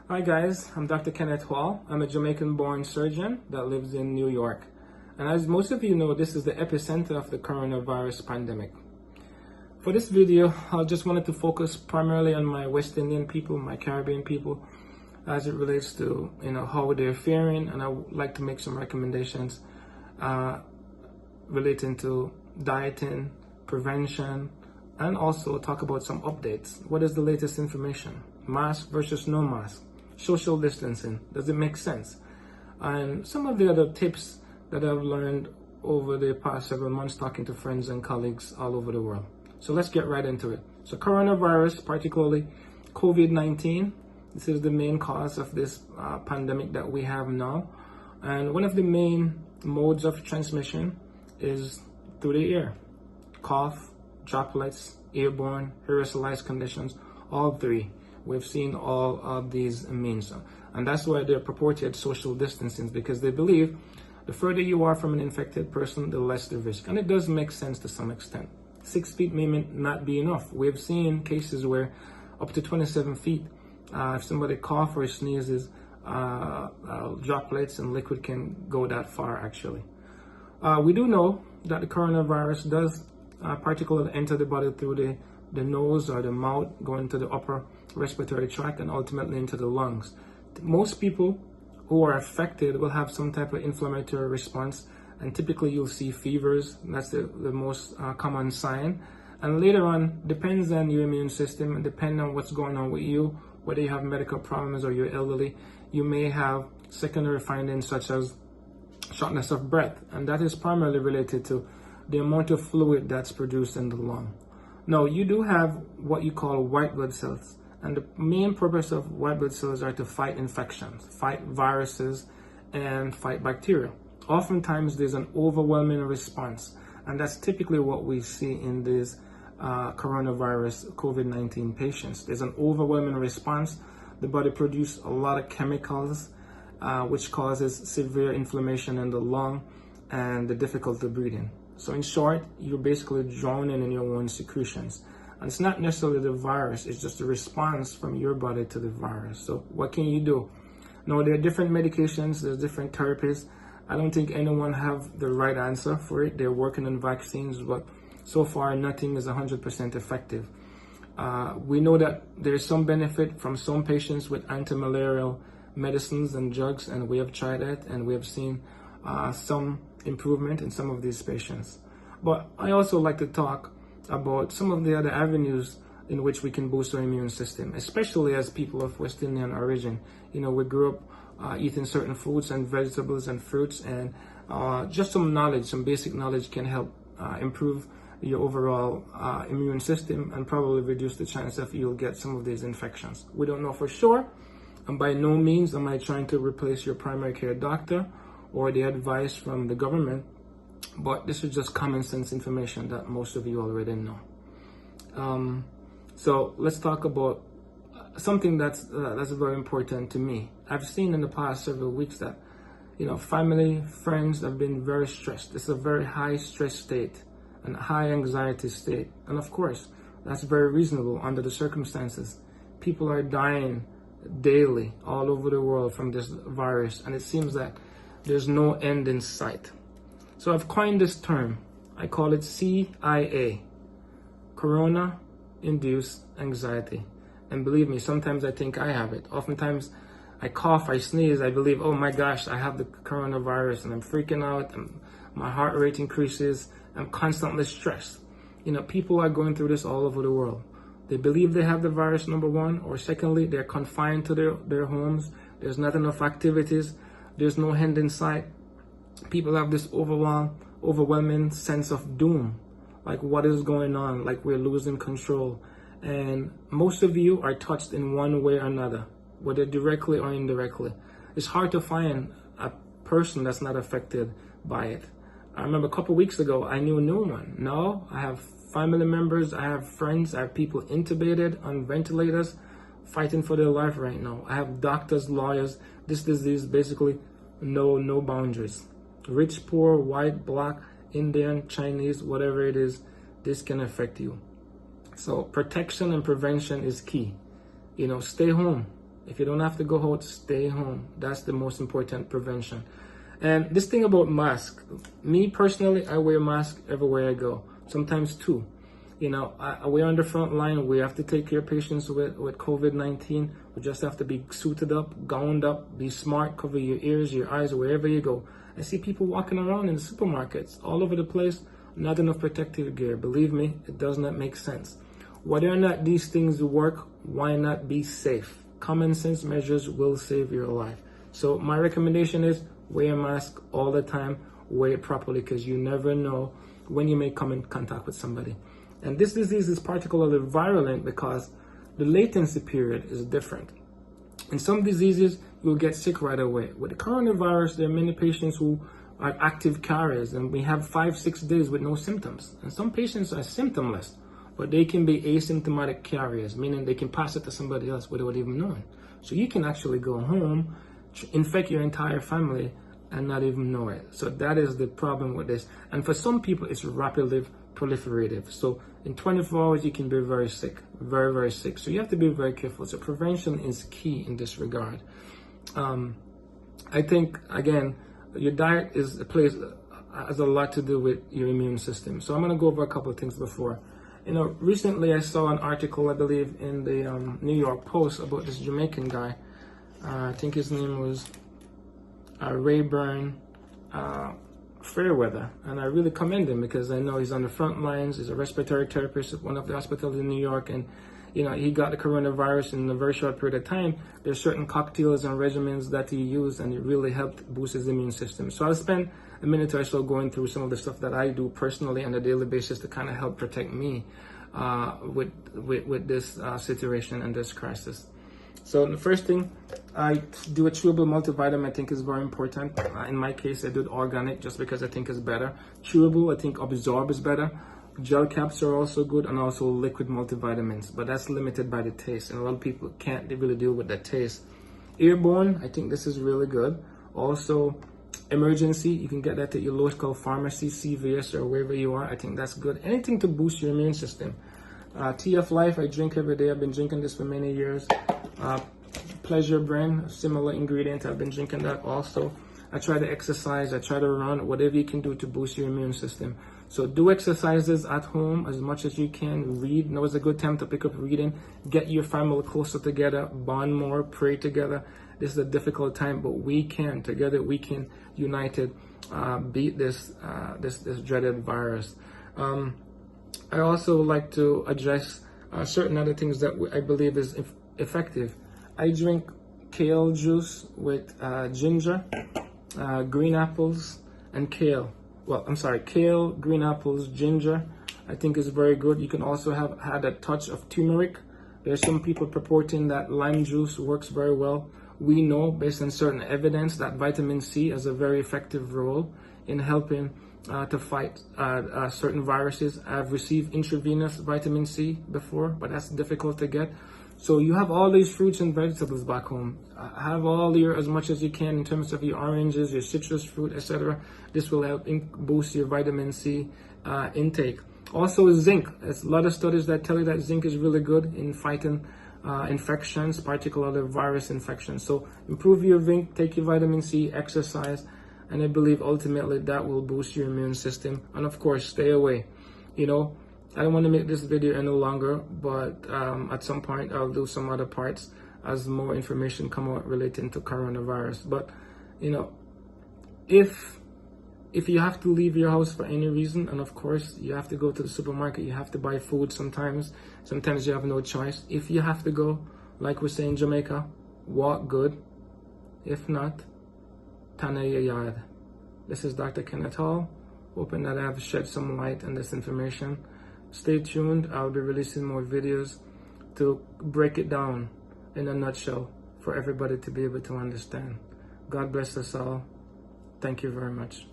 Hi guys, I'm Dr. Kenneth Hall. I'm a Jamaican-born surgeon that lives in New York. And as most of you know, this is the epicenter of the coronavirus pandemic. For this video, I just wanted to focus primarily on my West Indian people, my Caribbean people, as it relates to how they're faring, and I would like to make some recommendations relating to dieting, prevention, and also talk about some updates. What is the latest information? Mask versus no mask, social distancing, does it make sense? And some of the other tips that I've learned over the past several months talking to friends and colleagues all over the world. So let's get right into it. So coronavirus, particularly COVID-19, this is the main cause of this pandemic that we have now. And one of the main modes of transmission is through the air. Cough, droplets, airborne, aerosolized conditions, all three. We've seen all of these means. And that's why they're purported social distancing, because they believe the further you are from an infected person, the less the risk. And it does make sense to some extent. 6 feet may not be enough. We've seen cases where up to 27 feet, if somebody coughs or sneezes, droplets and liquid can go that far actually. We do know that the coronavirus does particularly enter the body through the nose or the mouth, going to the upper respiratory tract and ultimately into the lungs. Most people who are affected will have some type of inflammatory response, and typically you'll see fevers. That's the most common sign. And later on, depends on your immune system and depending on what's going on with you, whether you have medical problems or you're elderly, you may have secondary findings such as shortness of breath, and that is primarily related to the amount of fluid that's produced in the lung. Now, you do have what you call white blood cells, and the main purpose of white blood cells are to fight infections, fight viruses, and fight bacteria. Oftentimes, there's an overwhelming response, and that's typically what we see in these coronavirus COVID-19 patients. There's an overwhelming response. The body produces a lot of chemicals, which causes severe inflammation in the lung and the difficulty breathing. So in short, you're basically drowning in your own secretions. And it's not necessarily the virus, it's just a response from your body to the virus. So what can you do? Now, there are different medications, there's different therapies. I don't think anyone have the right answer for it. They're working on vaccines, but so far nothing is 100% effective. We know that there's some benefit from some patients with anti-malarial medicines and drugs, and we have tried it and we have seen some improvement in some of these patients. But I also like to talk about some of the other avenues in which we can boost our immune system, especially as people of West Indian origin. We grew up eating certain foods and vegetables and fruits, and just some knowledge, some basic knowledge can help improve your overall immune system and probably reduce the chance that you'll get some of these infections. We don't know for sure, and by no means am I trying to replace your primary care doctor or the advice from the government, but this is just common sense information that most of you already know. So let's talk about something that's very important to me. I've seen in the past several weeks that family, friends have been very stressed. It's a very high stress state and high anxiety state, and of course that's very reasonable under the circumstances. People are dying daily all over the world from this virus, and it seems that there's no end in sight. So I've coined this term. I call it CIA, Corona-Induced Anxiety. And believe me, sometimes I think I have it. Oftentimes I cough, I sneeze, I believe, oh my gosh, I have the coronavirus, and I'm freaking out, and my heart rate increases, I'm constantly stressed. People are going through this all over the world. They believe they have the virus, number one, or secondly, they're confined to their homes. There's not enough activities. There's no end in sight. People have this overwhelming sense of doom. Like, what is going on? Like, we're losing control. And most of you are touched in one way or another, whether directly or indirectly. It's hard to find a person that's not affected by it. I remember a couple weeks ago, I knew no one. Now I have family members, I have friends, I have people intubated on ventilators, fighting for their life right now. I have doctors, lawyers. This disease basically no boundaries. Rich, poor, white, black, Indian, Chinese, whatever it is, this can affect you. So protection and prevention is key. Stay home. If you don't have to go out, stay home. That's the most important prevention. And this thing about mask, me personally, I wear mask everywhere I go, sometimes two. You know, we're on the front line. We have to take care of patients with COVID-19. We just have to be suited up, gowned up, be smart, cover your ears, your eyes, wherever you go. I see people walking around in the supermarkets all over the place, not enough protective gear. Believe me, it does not make sense. Whether or not these things work, why not be safe? Common sense measures will save your life. So my recommendation is wear a mask all the time, wear it properly, because you never know when you may come in contact with somebody. And this disease is particularly virulent because the latency period is different. In some diseases, you'll get sick right away. With the coronavirus, there are many patients who are active carriers, and we have 5-6 days with no symptoms. And some patients are symptomless, but they can be asymptomatic carriers, meaning they can pass it to somebody else without even knowing. So you can actually go home, infect your entire family, and not even know it. So that is the problem with this. And for some people, it's rapidly proliferative. So in 24 hours, you can be very sick, very, very sick. So you have to be very careful. So prevention is key in this regard. I think, again, your diet has a lot to do with your immune system. So I'm going to go over a couple of things before. You know, recently I saw an article, I believe, in the New York Post about this Jamaican guy. I think his name was Rayburn Fairweather, and I really commend him because I know he's on the front lines. He's a respiratory therapist at one of the hospitals in New York, and you know, he got the coronavirus in a very short period of time. There's certain cocktails and regimens that he used, and it really helped boost his immune system. So I'll spend a minute or so going through some of the stuff that I do personally on a daily basis to kind of help protect me with this situation and this crisis. So the first thing, I do a chewable multivitamin. I think is very important. In my case, I do it organic just because I think it's better. Chewable, I think absorb is better. Gel caps are also good, and also liquid multivitamins, but that's limited by the taste, and a lot of people can't really deal with the taste. Airborne, I think this is really good. Also, emergency, you can get that at your local pharmacy, CVS, or wherever you are. I think that's good. Anything to boost your immune system. TF Life, I drink every day. I've been drinking this for many years. Pleasure Brand, similar ingredient. I've been drinking that also. I try to exercise, I try to run, whatever you can do to boost your immune system. So do exercises at home as much as you can. Read. Now is a good time to pick up reading. Get your family closer together, bond more, pray together. This is a difficult time, but we can, together we can, united, beat this dreaded virus. I also like to address certain other things that I believe is effective. I drink kale juice with ginger, green apples, and kale. Well, I'm sorry, kale, green apples, ginger. I think is very good. You can also add a touch of turmeric. There's some people purporting that lime juice works very well. We know, based on certain evidence, that vitamin C has a very effective role in helping to fight certain viruses. I've received intravenous vitamin C before, but that's difficult to get. So you have all these fruits and vegetables back home. Have all your, as much as you can in terms of your oranges, your citrus fruit, etc. This will help boost your vitamin C intake. Also zinc. There's a lot of studies that tell you that zinc is really good in fighting infections, particularly virus infections. So improve your zinc, take your vitamin C, exercise, and I believe ultimately that will boost your immune system. And of course, stay away. You know, I don't want to make this video any longer, but at some point I'll do some other parts as more information come out relating to coronavirus. But you know, if you have to leave your house for any reason, and of course you have to go to the supermarket, you have to buy food sometimes you have no choice. If you have to go, like we say in Jamaica, walk good. If not, tana your yard. This is Dr. Kenneth Hall, hoping that I have shed some light on this information. Stay tuned. I'll be releasing more videos to break it down in a nutshell for everybody to be able to understand. God bless us all. Thank you very much.